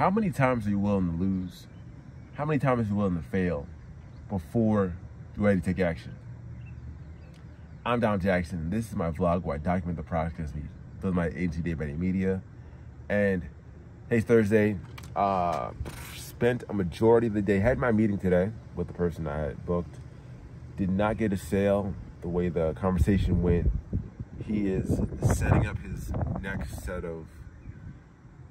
How many times are you willing to lose? How many times are you willing to fail before you're ready to take action? I'm Dom Jackson, and this is my vlog where I document the process and build my agency Day by Day Media. And today's Thursday. Spent a majority of the day, had my meeting today with the person I had booked. Did not get a sale the way the conversation went. He is setting up his next set of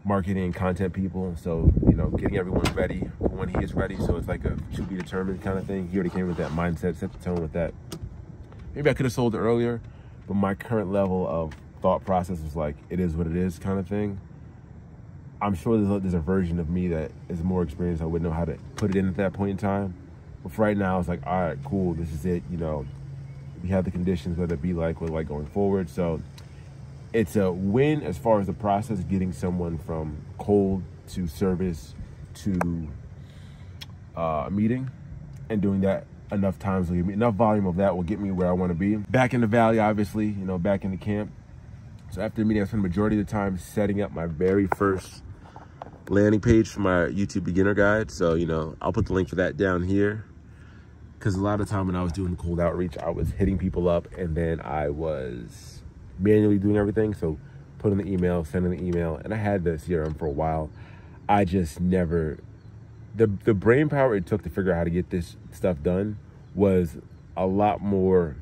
marketing and content people. So, you know, getting everyone ready for when he is ready. So it's like a to be determined kind of thing. He already came with that mindset, set the tone with that. Maybe I could have sold it earlier, but my current level of thought process was like, it is what it is kind of thing. I'm sure there's a version of me that is more experienced. I wouldn't know how to put it in at that point in time. But for right now, it's like, all right, cool, this is it. You know, we have the conditions, whether it be like what like going forward. So it's a win as far as the process, getting someone from cold to service to a meeting, and doing that enough times will give me enough volume of that will get me where I want to be. Back in the valley, obviously, you know, back in the camp. So after the meeting, I spent the majority of the time setting up my very first landing page for my YouTube beginner guide. So, you know, I'll put the link for that down here, because a lot of time when I was doing cold outreach, I was hitting people up and then I was manually doing everything. So putting the email, sending the email, and I had the CRM for a while. I just never, the brain power it took to figure out how to get this stuff done was a lot more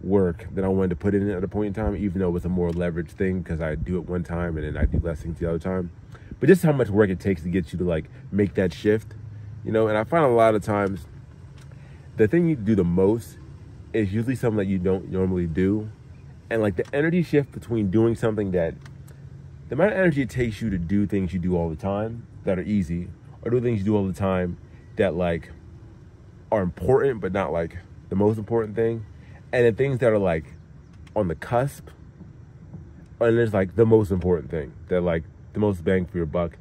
work than I wanted to put in at a point in time, even though it was a more leveraged thing because I do it one time and then I do less things the other time. But just how much work it takes to get you to like make that shift, you know. And I find a lot of times the thing you do the most is usually something that you don't normally do. And like the energy shift between doing something that, the amount of energy it takes you to do things you do all the time that are easy, or do things you do all the time that like are important but not like the most important thing, and then things that are like on the cusp, and there's like the most important thing that like the most bang for your buck.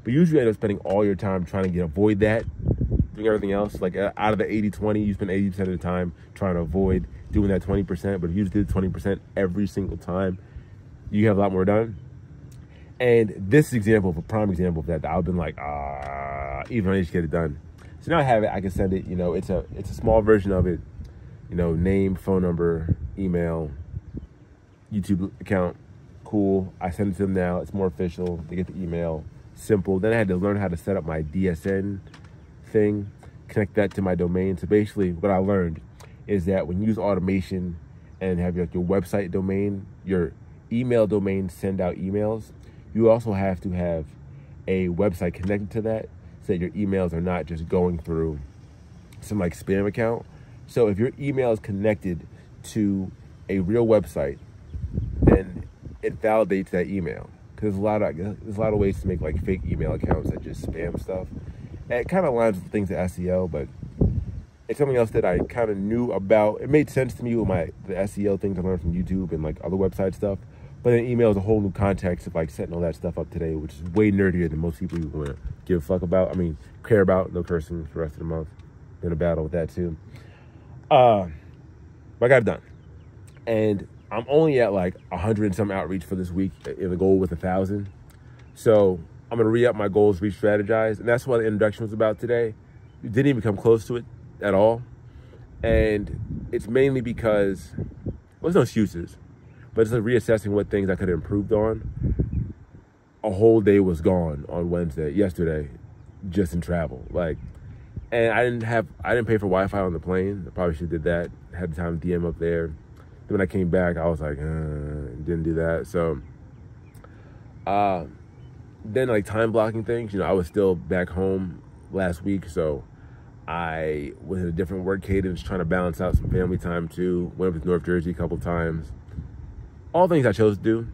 But usually you end up spending all your time trying to avoid that, doing everything else. Like out of the 80-20, you spend 80% of the time trying to avoid doing that 20%. But if you just did 20% every single time, you have a lot more done. And this example, a prime example of that, I've been like, even when I just get it done. So now I have it, I can send it, you know, it's a small version of it, you know, name, phone number, email, YouTube account. Cool. I send it to them now. It's more official. They get the email. Simple. Then I had to learn how to set up my DSN thing, connect that to my domain. So basically what I learned is that when you use automation and have your website domain, your email domain send out emails, you also have to have a website connected to that so that your emails are not just going through some like spam account. So if your email is connected to a real website, then it validates that email. Because there's a lot of ways to make like fake email accounts that just spam stuff. And it kind of aligns with things at SEO, but it's something else that I kind of knew about. It made sense to me with the SEO things I learned from YouTube and like other website stuff. But then email is a whole new context of like setting all that stuff up today, which is way nerdier than most people want to give a fuck about. I mean, care about, no cursing for the rest of the month. Been a battle with that too. But I got it done. And I'm only at like 100 and some outreach for this week, in the goal with 1,000. So I'm gonna re-up my goals, re-strategize, and that's what the introduction was about today. It didn't even come close to it at all. And it's mainly because, well, there's no excuses, but it's like reassessing what things I could have improved on. A whole day was gone on yesterday, just in travel. Like, and I didn't pay for Wi-Fi on the plane. I probably should have did that. Had the time to DM up there. Then when I came back, I was like, didn't do that. So then like time blocking things, you know, I was still back home last week. So I was in a different work cadence, trying to balance out some family time too. Went up to North Jersey a couple times. All things I chose to do.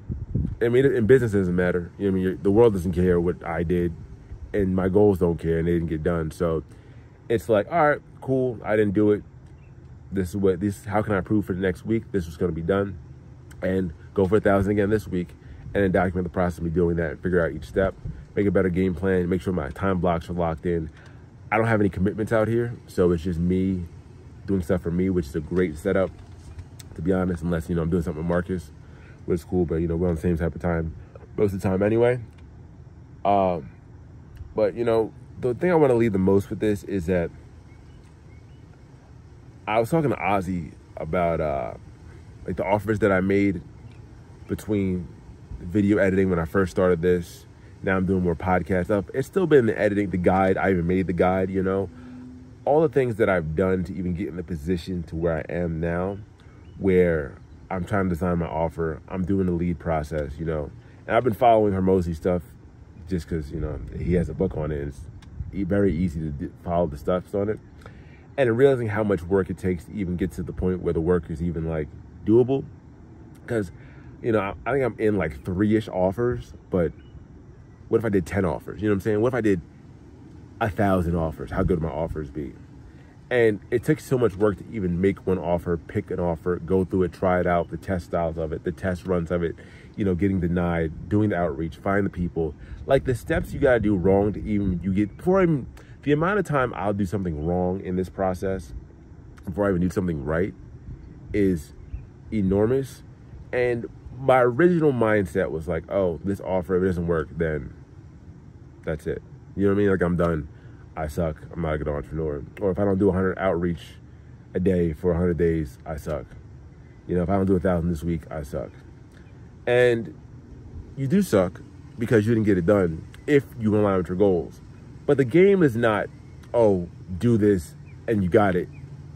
I mean, in business, it doesn't matter. You know what I mean? The world doesn't care what I did, and my goals don't care, and they didn't get done. So it's like, all right, cool. I didn't do it. How can I improve for the next week? This was going to be done, and go for 1,000 again this week, and then document the process of me doing that and figure out each step, make a better game plan, make sure my time blocks are locked in. I don't have any commitments out here, so it's just me doing stuff for me, which is a great setup, to be honest, unless, you know, I'm doing something with Marcus, which is cool, but, you know, we're on the same type of time most of the time anyway. But, you know, the thing I want to leave the most with this is that I was talking to Ozzy about like the offers that I made between video editing when I first started this. Now I'm doing more podcast stuff. It's still been the editing, the guide. I even made the guide, you know. All the things that I've done to even get in the position to where I am now, where I'm trying to design my offer. I'm doing the lead process, you know. And I've been following Hermosi stuff just because, you know, he has a book on it. It's very easy to follow the stuff on it. And realizing how much work it takes to even get to the point where the work is even, like, doable. Because, you know, I think I'm in, like, 3-ish offers. But what if I did 10 offers? You know what I'm saying? What if I did 1,000 offers? How good would my offers be? And it took so much work to even make one offer, pick an offer, go through it, try it out, the test styles of it, the test runs of it, you know, getting denied, doing the outreach, find the people. Like, the steps you got to do wrong to even you get, before I even, the amount of time I'll do something wrong in this process before I even do something right is enormous. And my original mindset was like, oh, this offer, if it doesn't work, then that's it. You know what I mean? Like, I'm done. I suck. I'm not a good entrepreneur. Or if I don't do 100 outreach a day for 100 days, I suck. You know, if I don't do 1,000 this week, I suck. And you do suck because you didn't get it done if you align with your goals. But the game is not, oh, do this and you got it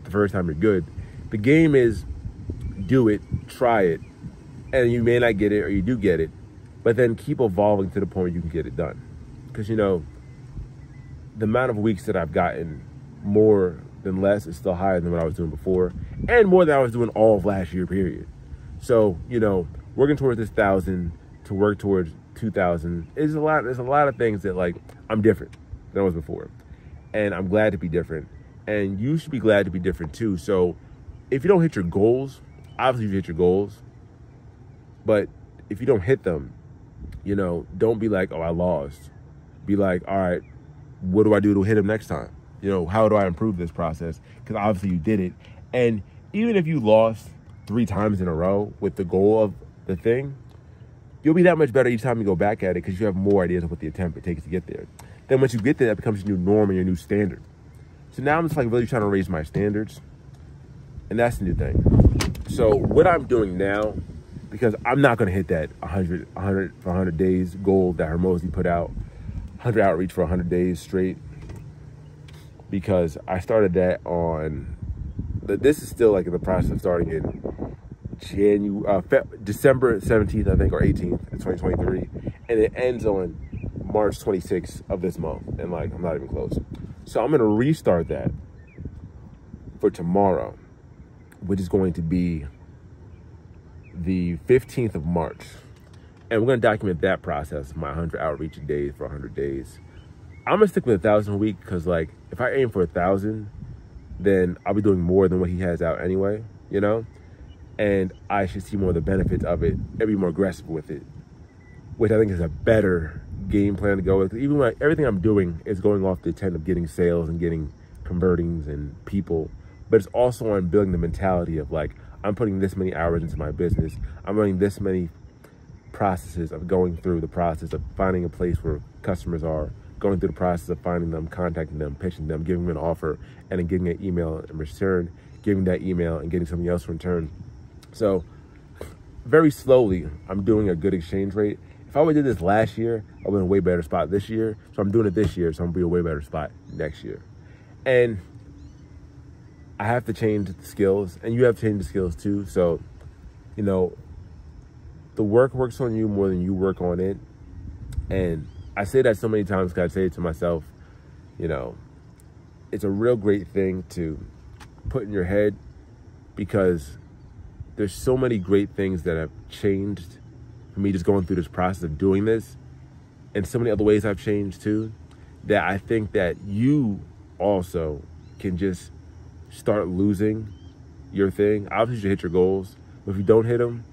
the first time you're good. The game is do it, try it, and you may not get it or you do get it, but then keep evolving to the point where you can get it done. Because, you know, the amount of weeks that I've gotten more than less is still higher than what I was doing before, and more than I was doing all of last year, period. So, you know, working towards this 1,000 to work towards 2,000 is a lot. There's a lot of things that, like, I'm different than I was before, and I'm glad to be different, and you should be glad to be different too. So if you don't hit your goals, obviously you hit your goals, but if you don't hit them, you know, don't be like, oh, I lost. Be like, all right, what do I do to hit them next time? You know, how do I improve this process? Because obviously you did it. And even if you lost 3 times in a row with the goal of the thing, you'll be that much better each time you go back at it because you have more ideas of what the attempt it takes to get there. Then once you get there, that becomes your new norm and your new standard. So now I'm just like really trying to raise my standards. And that's the new thing. So what I'm doing now, because I'm not going to hit that 100 for 100 days goal that Hermosi put out, 100 outreach for 100 days straight, because I started that on, this is still like in the process of starting in December 17th, I think, or 18th, 2023. And it ends on March 26th of this month. And like, I'm not even close. So I'm going to restart that for tomorrow, which is going to be the 15th of March. And we're going to document that process, my 100 outreach days for 100 days. I'm going to stick with 1,000 a week because, like, if I aim for 1,000, then I'll be doing more than what he has out anyway, you know? And I should see more of the benefits of it and be more aggressive with it, which I think is a better game plan to go with. Even when everything I'm doing is going off the intent of getting sales and getting convertings and people, but it's also on building the mentality of, like, I'm putting this many hours into my business. I'm running this many processes of going through the process of finding a place where customers are, going through the process of finding them, contacting them, pitching them, giving them an offer, and then getting an email in return, giving that email and getting something else in return. So very slowly, I'm doing a good exchange rate. If I would have did this last year, I would have been in a way better spot this year. So I'm doing it this year, so I'm going to be in a way better spot next year. And I have to change the skills, and you have to change the skills too. So, you know, the work works on you more than you work on it. And I say that so many times because I say it to myself, you know, it's a real great thing to put in your head because there's so many great things that have changed for me just going through this process of doing this, and so many other ways I've changed too, that I think that you also can just start losing your thing. Obviously, you should hit your goals, but if you don't hit them,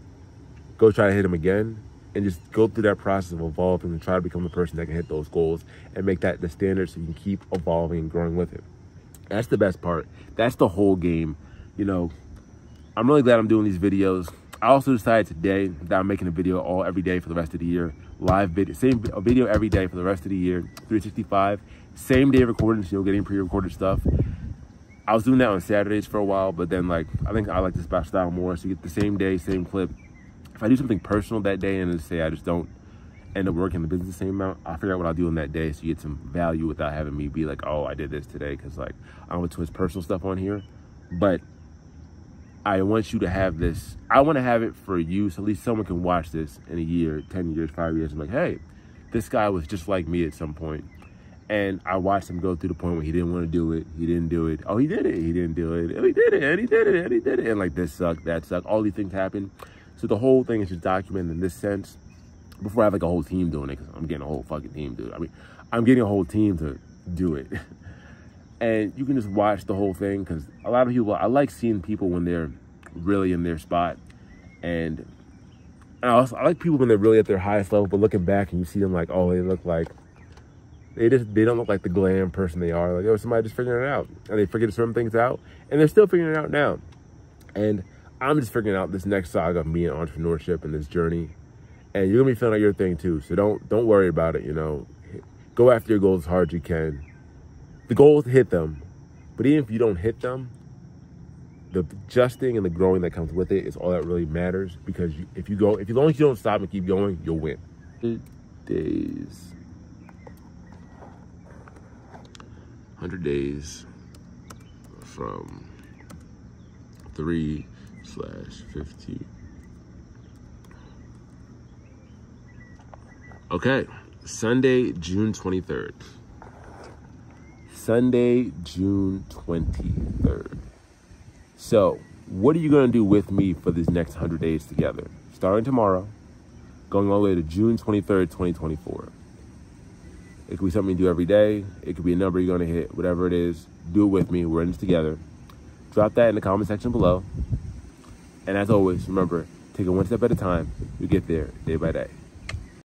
go try to hit them again, and just go through that process of evolving and try to become the person that can hit those goals and make that the standard so you can keep evolving and growing with it. That's the best part. That's the whole game. You know, I'm really glad I'm doing these videos. I also decided today that I'm making a video every day for the rest of the year. Live video, a video every day for the rest of the year, 365. Same day recording, so you're getting pre-recorded stuff. I was doing that on Saturdays for a while, but then like, I think I like this style more. So you get the same day, same clip. If I do something personal that day and say I just don't end up working the business the same amount, I'll figure out what I'll do on that day so you get some value without having me be like, oh, I did this today, because like I don't want too much personal stuff on here. But I want you to have this. I want to have it for you, so at least someone can watch this in a year, 10 years, 5 years, and like, hey, this guy was just like me at some point. And I watched him go through the point where he didn't want to do it. He didn't do it. Oh, he did it. He didn't do it. Oh, he did it. And he did it. And he did it. And like, this sucked, that sucked. All these things happen. So the whole thing is just documented in this sense before I have like a whole team doing it, because I'm getting a whole fucking team, dude. I mean, I'm getting a whole team to do it. And you can just watch the whole thing, because a lot of people, I like seeing people when they're really in their spot. And I like people when they're really at their highest level, but looking back and you see them like, oh, they look like, they don't look like the glam person they are. Like, oh, somebody just figuring it out. And they figured certain things out, and they're still figuring it out now. And I'm just figuring out this next saga of me and entrepreneurship and this journey. And you're gonna be feeling like your thing too. So don't worry about it, you know. Go after your goals as hard as you can. The goal is to hit them. But even if you don't hit them, the adjusting and the growing that comes with it is all that really matters. Because as long as you don't stop and keep going, you'll win. 100 days from 3/15. Okay, Sunday, June 23rd. Sunday, June 23rd. So, what are you going to do with me for these next 100 days together? Starting tomorrow, going all the way to June 23rd, 2024. It could be something you do every day. It could be a number you're going to hit, whatever it is. Do it with me. We're in this together. Drop that in the comment section below. And as always, remember, take it one step at a time. You get there day by day.